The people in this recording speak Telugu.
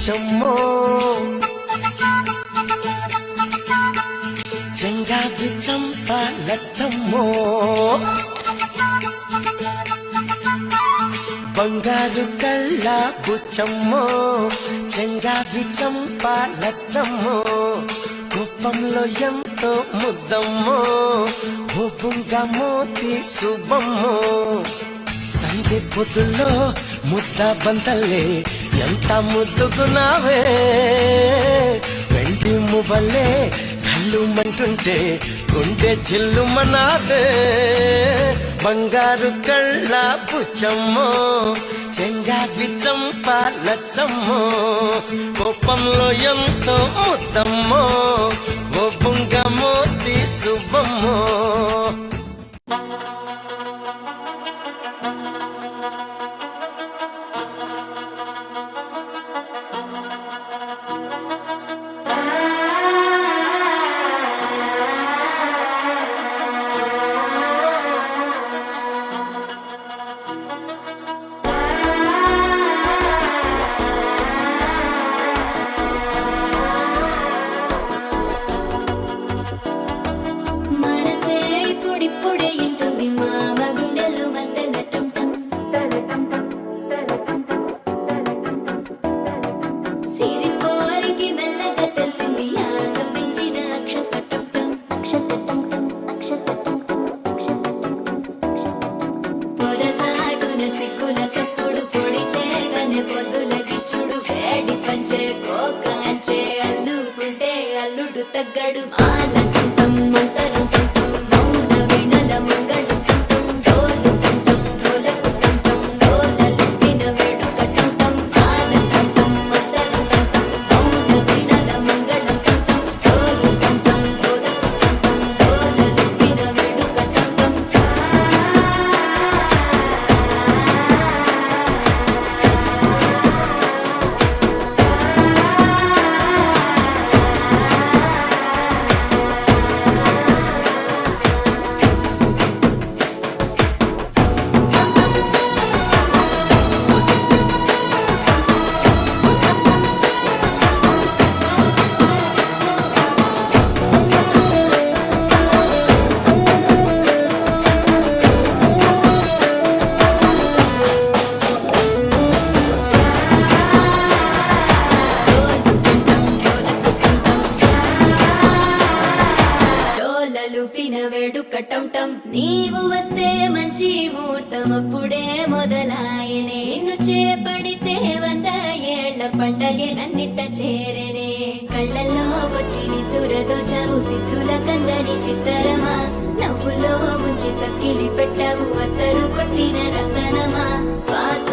బుచ్చమ్మో చెంగావి చంప లచ్చమ్మో బంగారు కళ్ళ బుచ్చమ్మో చెంగావి చంప లచ్చమ్మో కోపంలో ఎంతో ముద్దమ్మో కోపంగా మోతి శుభమ్మో సంధి పొద్దుల్లో ముద్ద బంతల్లే ఎంత ముద్దుకున్నావే వెండి మువ్వలే కళ్ళు మంటుంటే గుండె చిల్లుమనాదే బంగారు కళ్ళ బుచ్చమ్మో చెంగావి చంప లచ్చమ్మో కోపంలో ఎంతో ముద్దమ్మో ఓ బుంగ మోతి శుభమ్మో తగ్గడు ఆలంటం మంతరం కంటం మౌన వినల మంగళం కంటం డోలు కంటం డోలకు కంటం డోలలు విన వేడుక కంటం ఆలంటం మంతరం కంటం మౌన వినల మంగళం కంటం డోలు కంటం డోలకు కంటం డోలలు విన వేడుక కంటం వేడుకటంటం నీవు వస్తే మంచి ముహూర్తం అప్పుడే మొదలాయనే నిన్ను చేపడితే 100 ఏళ్ల పండగే నన్నిట్ట చేరనే కళ్ళల్లో వచ్చి నిద్దురతో చవు సిద్ధుల కందని చిత్తరమా నవ్వులో ముంచి చక్కిలి పెట్టావు అత్తరు కొట్టిన రతనమా శ్వాస